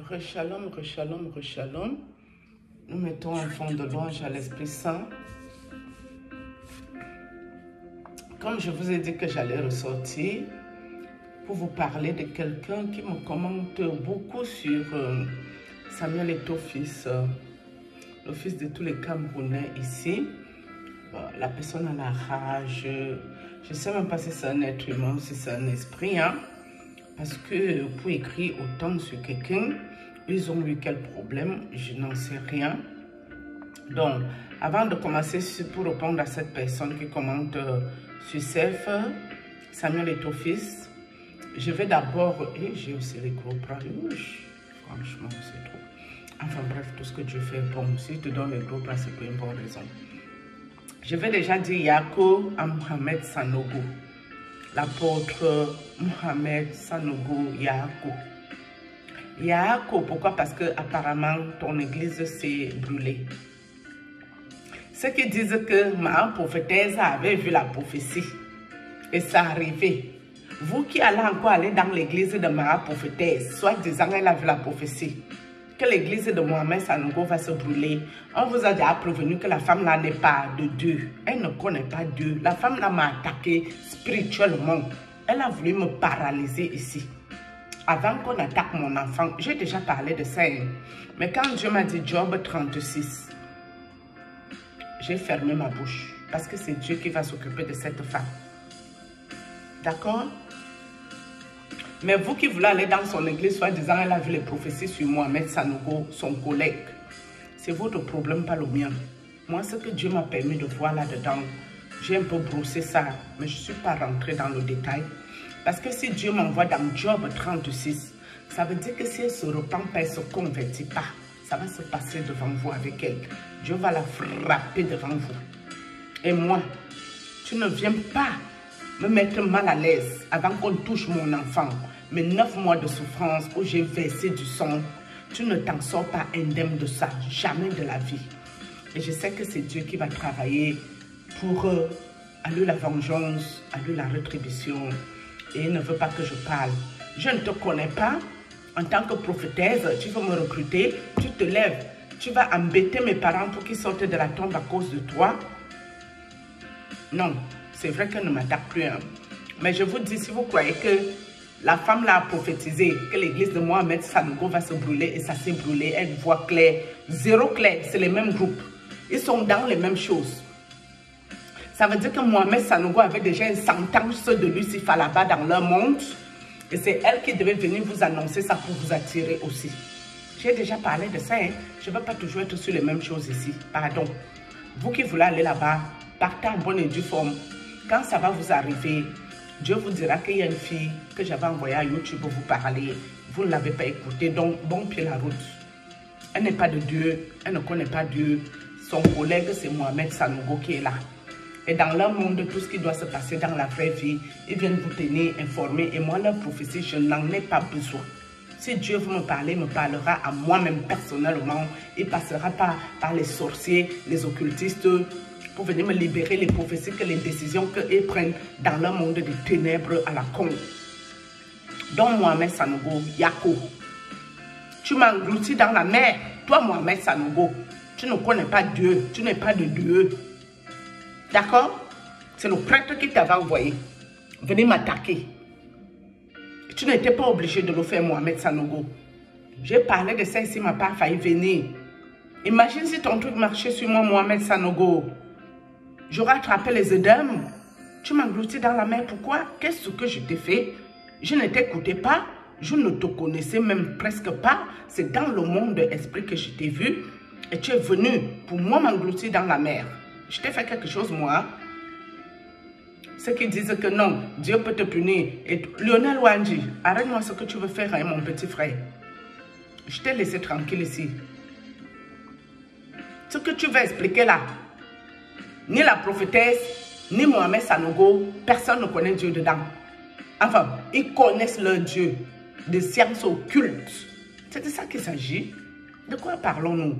Rechalom, rechalom, rechalom. Nous mettons un fond de louange à l'Esprit Saint. Comme je vous ai dit que j'allais ressortir pour vous parler de quelqu'un qui me commente beaucoup sur Samuel Eto'o fils, le fils de tous les Camerounais ici. La personne a la rage. Je ne sais même pas si c'est un être humain ou si c'est un esprit. Hein? Parce que pour écrire autant sur quelqu'un, ils ont eu quel problème, je n'en sais rien. Donc, avant de commencer pour répondre à cette personne qui commente sur CF, Samuel Eto'o fils, je vais d'abord, et j'ai aussi les gros bras rouges, franchement c'est trop. Enfin bref, tout ce que Dieu fait, bon, si je te donne les gros bras, c'est pour une bonne raison. Je vais déjà dire Yako à Mohamed Sanogo. L'apôtre Mohamed Sanogo Yako. Yako, pourquoi? Parce que apparemment ton église s'est brûlée. Ceux qui disent que ma prophétesse avait vu la prophétie et ça arrivait. Vous qui allez encore aller dans l'église de ma prophétesse, soit disant elle a vu la prophétie, que l'église de Mohamed Sanogo va se brûler. On vous a déjà prévenu que la femme là n'est pas de Dieu. Elle ne connaît pas Dieu. La femme là m'a attaqué spirituellement. Elle a voulu me paralyser ici. Avant qu'on attaque mon enfant, j'ai déjà parlé de ça. Mais quand Dieu m'a dit Job 36, j'ai fermé ma bouche. Parce que c'est Dieu qui va s'occuper de cette femme. D'accord? Mais vous qui voulez aller dans son église, soit disant elle a vu les prophéties sur Mohamed Sanogo, son collègue, c'est votre problème, pas le mien. Moi, ce que Dieu m'a permis de voir là-dedans, j'ai un peu brossé ça, mais je ne suis pas rentrée dans le détail. Parce que si Dieu m'envoie dans Job 36, ça veut dire que si elle se repent pas, elle ne se convertit pas, ça va se passer devant vous avec elle. Dieu va la frapper devant vous. Et moi, tu ne viens pas me mettre mal à l'aise avant qu'on touche mon enfant. Mes 9 mois de souffrance où j'ai versé du sang, tu ne t'en sors pas indemne de ça, jamais de la vie. Et je sais que c'est Dieu qui va travailler pour à lui la vengeance, à lui la rétribution. Et il ne veut pas que je parle. Je ne te connais pas. En tant que prophétesse, tu veux me recruter, tu te lèves, tu vas embêter mes parents pour qu'ils sortent de la tombe à cause de toi. Non. C'est vrai qu'elle ne m'attaque plus. Hein. Mais je vous dis, si vous croyez que la femme l'a prophétisé, que l'église de Mohamed Sanogo va se brûler et ça s'est brûlé, elle voit clair. Zéro clair, c'est les mêmes groupes. Ils sont dans les mêmes choses. Ça veut dire que Mohamed Sanogo avait déjà une sentence de Lucifer là-bas dans leur monde. Et c'est elle qui devait venir vous annoncer ça pour vous attirer aussi. J'ai déjà parlé de ça. Hein. Je ne veux pas toujours être sur les mêmes choses ici. Pardon. Vous qui voulez aller là-bas, partez en bonne et due forme. Quand ça va vous arriver, Dieu vous dira qu'il y a une fille que j'avais envoyée à YouTube pour vous parler. Vous ne l'avez pas écoutée, donc bon pied la route. Elle n'est pas de Dieu, elle ne connaît pas Dieu. Son collègue, c'est Mohamed Sanogo qui est là. Et dans leur monde, tout ce qui doit se passer dans la vraie vie, ils viennent vous tenir informés. Et moi, leur prophétie, je n'en ai pas besoin. Si Dieu veut me parler, il me parlera à moi-même personnellement. Il ne passera pas par les sorciers, les occultistes, pour venir me libérer les prophéties, que les décisions qu'ils prennent dans leur monde de ténèbres à la con. Donc Mohamed Sanogo, Yako, tu m'engloutis dans la mer. Toi Mohamed Sanogo, tu ne connais pas Dieu, tu n'es pas de Dieu. D'accord? C'est le prêtre qui t'avait envoyé. Venez m'attaquer. Tu n'étais pas obligé de le faire Mohamed Sanogo. J'ai parlé de ça ici, ma part a failli venir. Imagine si ton truc marchait sur moi Mohamed Sanogo. J'aurais attrapé les œdèmes. Tu m'engloutis dans la mer. Pourquoi? Qu'est-ce que je t'ai fait? Je ne t'écoutais pas. Je ne te connaissais même presque pas. C'est dans le monde de l'esprit que je t'ai vu. Et tu es venu pour moi m'engloutir dans la mer. Je t'ai fait quelque chose, moi. Ceux qui disent que non, Dieu peut te punir. Et Lionel Wanji, arrête-moi ce que tu veux faire, hein, mon petit frère. Je t'ai laissé tranquille ici. Ce que tu veux expliquer là, ni la prophétesse, ni Mohamed Sanogo, personne ne connaît Dieu dedans. Enfin, ils connaissent leur Dieu, des sciences occultes. C'est de ça qu'il s'agit. De quoi parlons-nous?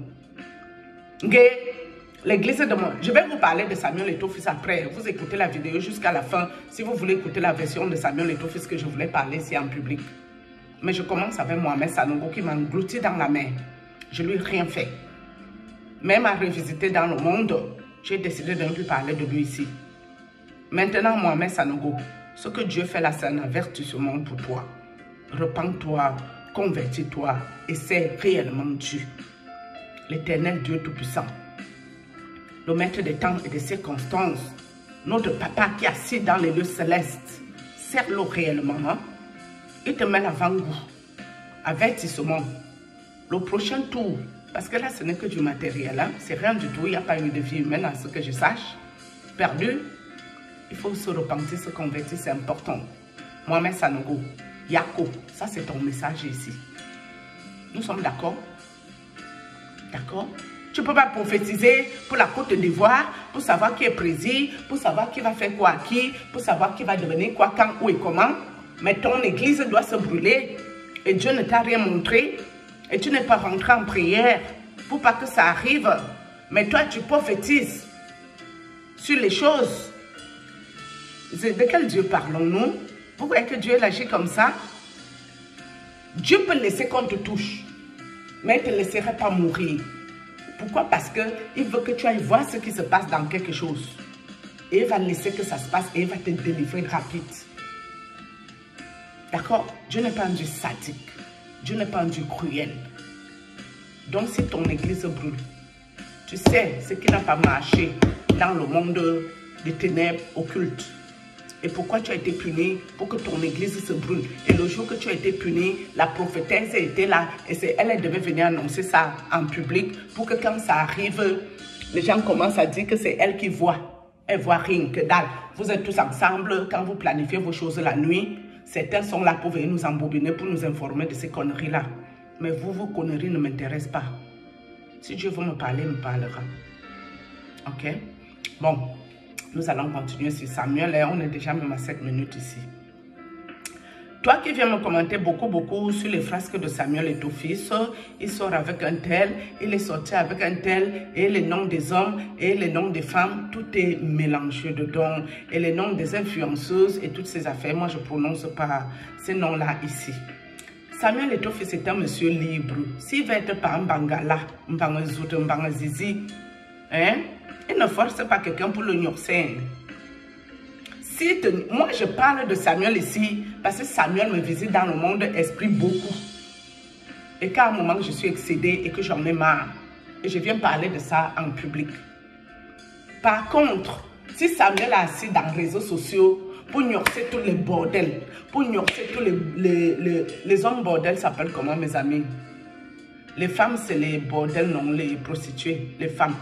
L'église de moi. Je vais vous parler de Samuel Eto'o fils après. Vous écoutez la vidéo jusqu'à la fin si vous voulez écouter la version de Samuel Eto'o fils que je voulais parler ici en public. Mais je commence avec Mohamed Sanogo qui m'a englouti dans la mer. Je lui ai rien fait. Même à revisiter dans le monde, j'ai décidé de ne plus parler de lui ici. Maintenant, Mohamed Sanogo, ce que Dieu fait là, c'est un avertissement pour toi. Repends-toi, convertis-toi et c'est réellement Dieu. L'Éternel Dieu Tout-Puissant, le maître des temps et des circonstances, notre papa qui est assis dans les lieux célestes, serre-le réellement. Hein? Il te met l'avant-goût. Avertissement. Le prochain tour, parce que là ce n'est que du matériel, hein? C'est rien du tout, il n'y a pas eu de vie humaine à ce que je sache. Perdu, il faut se repentir, se convertir, c'est important. Mohamed Sanogo, Yako, ça c'est ton message ici. Nous sommes d'accord? D'accord? Tu ne peux pas prophétiser pour la Côte d'Ivoire, pour savoir qui est président, pour savoir qui va faire quoi à qui, pour savoir qui va devenir quoi, quand, où et comment. Mais ton église doit se brûler et Dieu ne t'a rien montré et tu n'es pas rentré en prière pour pas que ça arrive. Mais toi, tu prophétises sur les choses. De quel Dieu parlons-nous? Vous voyez que Dieu agit comme ça? Dieu peut laisser qu'on te touche, mais il ne te laisserait pas mourir. Pourquoi? Parce qu'il veut que tu ailles voir ce qui se passe dans quelque chose. Et il va laisser que ça se passe et il va te délivrer rapide. D'accord? Dieu n'est pas un Dieu sadique. Dieu n'est pas un Dieu cruel. Donc si ton église brûle, tu sais ce qui n'a pas marché dans le monde des ténèbres occultes. Et pourquoi tu as été puni pour que ton église se brûle. Et le jour que tu as été puni, la prophétesse était là. Et elle devait venir annoncer ça en public pour que quand ça arrive, les gens commencent à dire que c'est elle qui voit. Elle voit rien que dalle. Vous êtes tous ensemble quand vous planifiez vos choses la nuit. Certains sont là pour venir nous embobiner, pour nous informer de ces conneries-là. Mais vous, vos conneries ne m'intéressent pas. Si Dieu veut me parler, il me parlera. Ok? Bon. Nous allons continuer sur Samuel et on est déjà même à 7 minutes ici. Toi qui viens me commenter beaucoup sur les frasques de Samuel et ton fils, il sort avec un tel, il est sorti avec un tel, et les noms des hommes et les noms des femmes, tout est mélangé dedans. Et les noms des influenceuses et toutes ces affaires, moi je ne prononce pas ces noms-là ici. Samuel et ton fils est un monsieur libre. S'il va être par un bangala, un bangazout, un bangazizi, hein? Il ne force pas quelqu'un pour le gnorser. Moi, je parle de Samuel ici parce que Samuel me visite dans le monde esprit beaucoup. Et qu'à un moment, je suis excédée et que j'en ai marre. Et je viens parler de ça en public. Par contre, si Samuel est assis dans les réseaux sociaux pour gnorser tous les bordels, pour gnorser tous les hommes bordels s'appellent comment, mes amis? Les femmes, c'est les bordels, non, les prostituées, les femmes.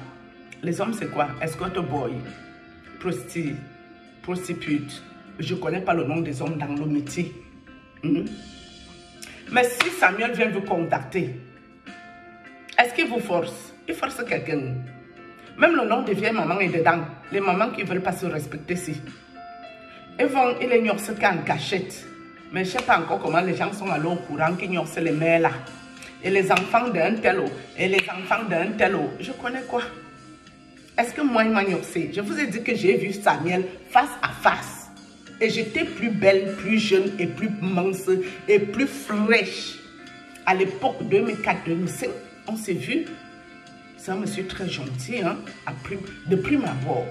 Les hommes, c'est quoi? Escort boy, prostitute. Je ne connais pas le nom des hommes dans le métier. Mais si Samuel vient vous contacter, est-ce qu'il vous force? Il force quelqu'un. Même le nom des vieilles mamans est dedans. Les mamans qui ne veulent pas se respecter, si. Il ignore ce qu'en cachette. Mais je ne sais pas encore comment les gens sont allés au courant qu'ils ignorent les mères là. Et les enfants d'un tel, et les enfants d'un tel. Je connais quoi? Est-ce que moi, il m'a ignoré? Je vous ai dit que j'ai vu Samuel face à face. Et j'étais plus belle, plus jeune et plus mince et plus fraîche. À l'époque 2004-2005, on s'est vu. C'est un monsieur très gentil, hein, de prime abord.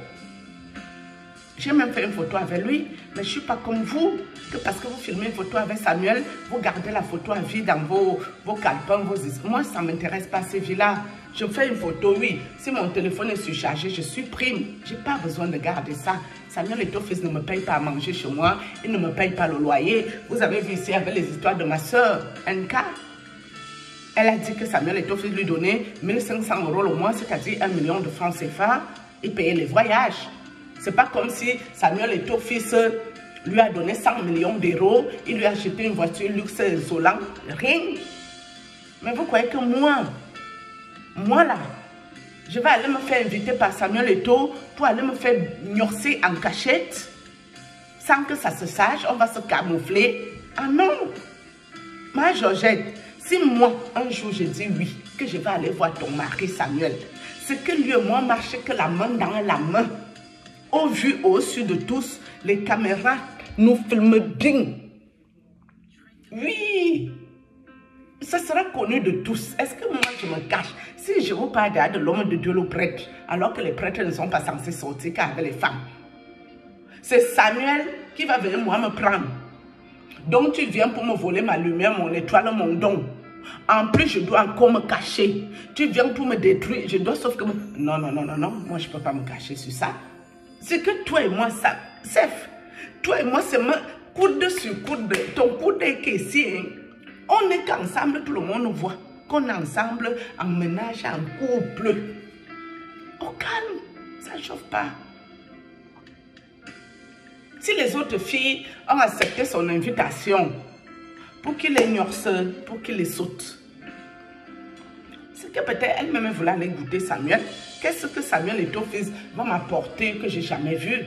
J'ai même fait une photo avec lui, mais je ne suis pas comme vous, que parce que vous filmez une photo avec Samuel, vous gardez la photo à vie dans vos calepins, Moi, ça ne m'intéresse pas ces vies-là. Je fais une photo, oui. Si mon téléphone est surchargé, je supprime. Je n'ai pas besoin de garder ça. Samuel et ton fils ne me payent pas à manger chez moi. Ils ne me payent pas le loyer. Vous avez vu ici avec les histoires de ma soeur, NK. Elle a dit que Samuel et ton fils lui donnaient 1500 € le mois, c'est-à-dire 1 million de francs CFA. Il payait les voyages. Ce n'est pas comme si Samuel et ton fils lui a donné 100 millions d'euros. Il lui a acheté une voiture luxe insolente. Rien. Mais vous croyez que moi là, je vais aller me faire inviter par Samuel Eto'o pour aller me faire gnorser en cachette sans que ça se sache, on va se camoufler. Ah non! Ma Georgette, si moi, un jour, je dis oui, que je vais aller voir ton mari Samuel, c'est que lui et moi marchons que la main dans la main. Au vu, au-dessus de tous, les caméras nous filment bien. Oui! Ce sera connu de tous. Est-ce que moi, je me cache? Si je vous parle de l'homme de Dieu, le prêtre, alors que les prêtres ne sont pas censés sortir qu'avec les femmes. C'est Samuel qui va venir moi me prendre. Donc tu viens pour me voler ma lumière, mon étoile, mon don. En plus, je dois encore me cacher. Tu viens pour me détruire. Je dois sauf que... Non, non, non, non, non. Moi, je ne peux pas me cacher sur ça. C'est que toi et moi, ça... Sef, toi et moi, c'est coude sur coude. Ton coude est ici. Hein. On est qu'ensemble, tout le monde nous voit. Qu'on est ensemble, en ménage, en couple. Au calme, ça ne chauffe pas. Si les autres filles ont accepté son invitation pour qu'il ignore ça, pour qu'il les saute, c'est que peut-être elle-même voulait aller goûter Samuel. Qu'est-ce que Samuel et ton fils vont m'apporter que j'ai jamais vu?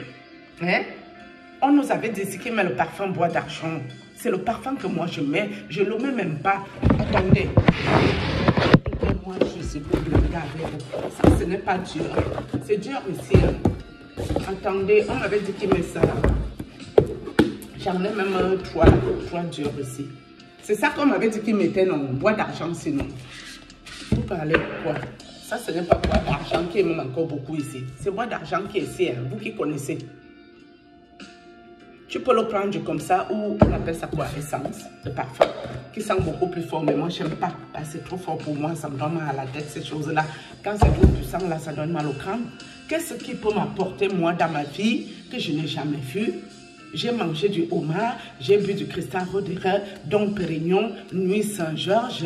Hein? On nous avait dit qu'il met le parfum bois d'argent. C'est le parfum que moi je mets. Je ne le mets même pas. Attendez. Moi, je suis pour le regarder. Ça, ce n'est pas dur. C'est dur ici. Hein? Attendez, on m'avait dit qu'il met ça. J'en ai même trois durs ici. C'est ça qu'on m'avait dit qu'il mettait non, bois d'argent sinon. Vous parlez de quoi? Ça, ce n'est pas bois d'argent qui est même encore beaucoup ici. C'est bois d'argent qui est ici, hein, vous qui connaissez. Tu peux le prendre comme ça ou on appelle ça quoi? Essence de parfum qui sent beaucoup plus fort. Mais moi, je n'aime pas. C'est trop fort pour moi. Ça me donne mal à la tête, ces choses-là. Quand c'est trop puissant, là, ça donne mal au crâne. Qu'est-ce qui peut m'apporter, moi, dans ma vie que je n'ai jamais vu? J'ai mangé du homard, j'ai bu du cristal Roderer, Dom Pérignon, Nuit Saint-Georges.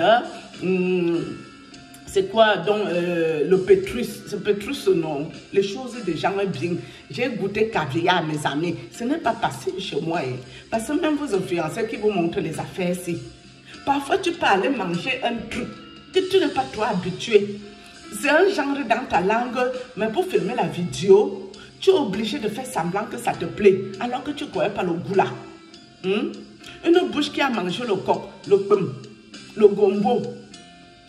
C'est quoi donc le Pétrus? C'est Pétrus non. Les choses des gens bien. J'ai goûté caviar, mes amis. Ce n'est pas passé chez moi. Hein. Parce que même vos influenceurs qui vous montrent les affaires ici. Parfois, tu peux aller manger un truc que tu n'es pas toi habitué. C'est un genre dans ta langue, mais pour filmer la vidéo, tu es obligé de faire semblant que ça te plaît, alors que tu ne connais pas le goût là. Une bouche qui a mangé le coq, le pomme, le gombo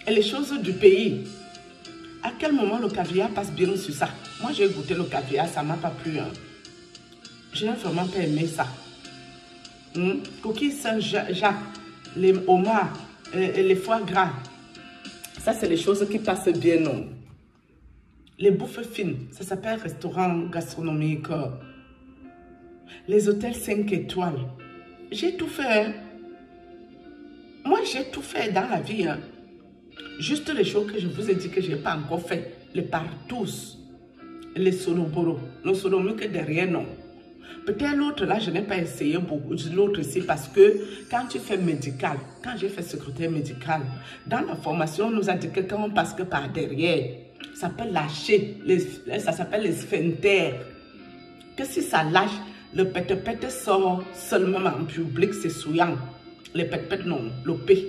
et les choses du pays. À quel moment le caviar passe bien sur ça? Moi, j'ai goûté le caviar, ça ne m'a pas plu. Hein. Je n'ai vraiment pas aimé ça. Coquilles Saint-Jacques, les homards, les foie gras. Ça, c'est les choses qui passent bien, non? Les bouffes fines, ça s'appelle restaurant gastronomique. Les hôtels 5 étoiles. J'ai tout fait. Hein. Moi, j'ai tout fait dans la vie. Hein. Juste les choses que je vous ai dit que je n'ai pas encore fait. Les partous, les soloboro. Le solomique derrière, non. Peut-être l'autre, là, je n'ai pas essayé beaucoup. L'autre ici, parce que quand tu fais médical, quand j'ai fait secrétaire médical, dans la formation, on nous a dit que quand on passe que par derrière, ça peut lâcher, ça s'appelle les sphincters. Que si ça lâche, le pète-pète sort seulement en public, c'est souillant. Les pète-pète non, le P,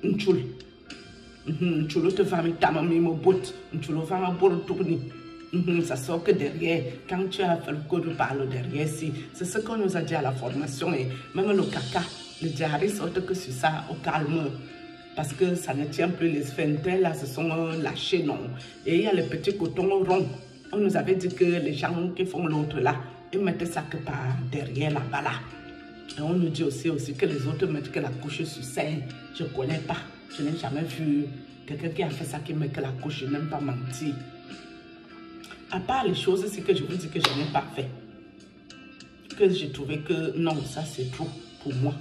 une choule. Une choule te va mettre ta mamie au bout, une choule va me tourner. Ça sort que derrière, quand tu as fait le code par le derrière, si c'est ce qu'on nous a dit à la formation, et même le caca, le diarrhée sort que sur ça au calme. Parce que ça ne tient plus, les sphincters là se sont lâchés, non. Et il y a les petits cotons ronds. On nous avait dit que les gens qui font l'autre là, ils mettaient ça que par derrière là-bas là. Et on nous dit aussi que les autres mettent que la couche sur scène. Je ne connais pas. Je n'ai jamais vu quelqu'un qui a fait ça qui met que la couche, je n'ai même pas menti. À part les choses, c'est que je vous dis que je n'ai pas fait. Que j'ai trouvé que non, ça c'est trop pour moi,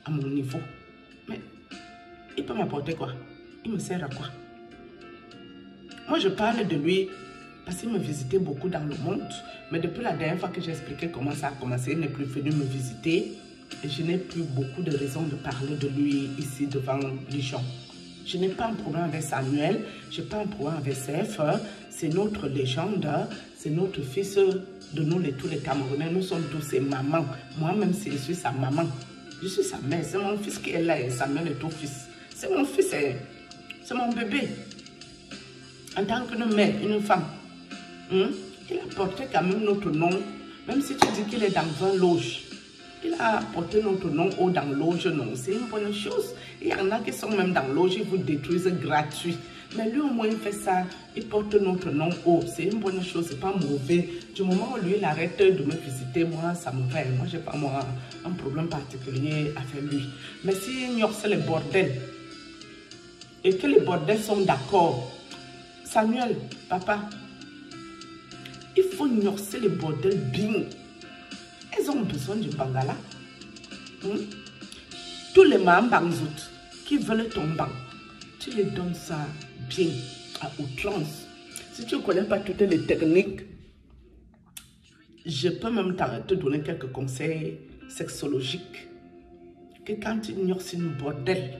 à mon niveau. Mais il peut m'apporter quoi? Il me sert à quoi? Moi, je parle de lui parce qu'il me visitait beaucoup dans le monde. Mais depuis la dernière fois que j'ai expliqué comment ça a commencé, il n'est plus venu me visiter. Et je n'ai plus beaucoup de raisons de parler de lui ici devant les gens. Je n'ai pas un problème avec Samuel. Je n'ai pas un problème avec Sef. C'est notre légende. C'est notre fils de nous, tous les Camerounais. Nous sommes tous ses mamans. Moi-même, si je suis sa maman, je suis sa mère. C'est mon fils qui est là et Samuel est ton fils. C'est mon fils, c'est mon bébé. En tant qu'une mère, une femme, il a porté quand même notre nom. Même si tu dis qu'il est dans 20 loges, il a porté notre nom haut dans loge, non. C'est une bonne chose. Il y en a qui sont même dans loge, ils vous détruisent gratuit. Mais lui, au moins, il fait ça. Il porte notre nom haut. C'est une bonne chose, c'est pas mauvais. Du moment où lui, il arrête de me visiter, moi, ça me va. Moi, j'ai pas un problème particulier avec lui. Mais s'il ignore les bordels, et que les bordels sont d'accord. Samuel, papa, il faut ignorer les bordels bien. Elles ont besoin du bangala. Tous les mambanzout qui veulent ton banc, tu les donnes ça bien, à outrance. Si tu ne connais pas toutes les techniques, je peux même te donner quelques conseils sexologiques. Que quand tu ignores une bordel,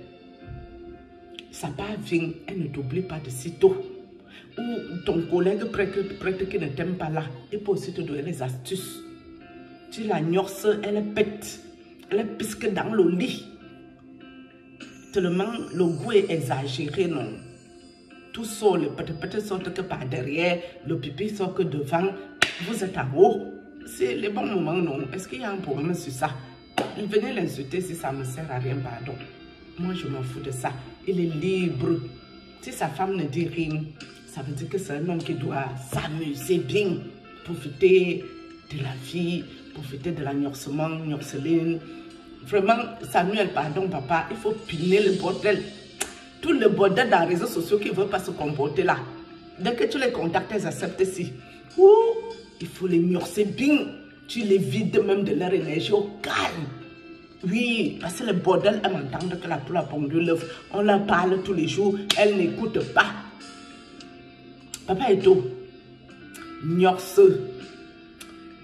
ça part bien, elle ne t'oublie pas de sitôt. Ou ton collègue prêtre qui ne t'aime pas là, il peut aussi te donner des astuces. Tu la gnorces, elle pète, elle pisque dans le lit. Tellement le goût est exagéré, non? Tout sort, le petit sorte que par derrière, le pipi sort que devant, vous êtes à haut. C'est le bon moment, non? Est-ce qu'il y a un problème sur ça? Venez l'insulter si ça ne me sert à rien, pardon. Moi, je m'en fous de ça. Il est libre. Si sa femme ne dit rien, ça veut dire que c'est un homme qui doit s'amuser bien, profiter de la vie, profiter de la gnorceline. Vraiment, Samuel, pardon, papa, il faut piner le bordel. Tout le bordel dans les réseaux sociaux qui ne veulent pas se comporter là. Dès que tu les contactes, elles acceptent ici. Il faut les gnorcer bien. Tu les vides même de leur énergie au calme. Oui, parce que le bordel, elles m'entendent que la poule a pondu l'œuf. On leur parle tous les jours, elles n'écoutent pas. Papa est tout. Gnorce.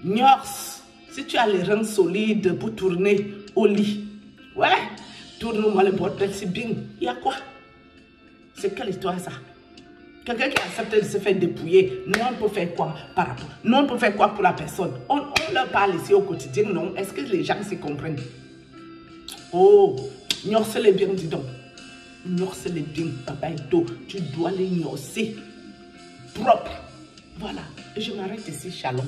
Gnorce. Si tu as les reins solides pour tourner au lit, ouais, tourne-moi le bordel, c'est bien. Il y a quoi? C'est quelle histoire ça? Quelqu'un qui accepte de se faire dépouiller, nous on peut faire quoi par rapport? Nous on peut faire quoi pour la personne? On leur parle ici au quotidien, non? Est-ce que les gens s'y comprennent? Oh, gnorce-les bien, dis donc. Gnorce-les bien, papa Eto. Tu dois les gnorcer propre. Voilà, je m'arrête ici, shalom.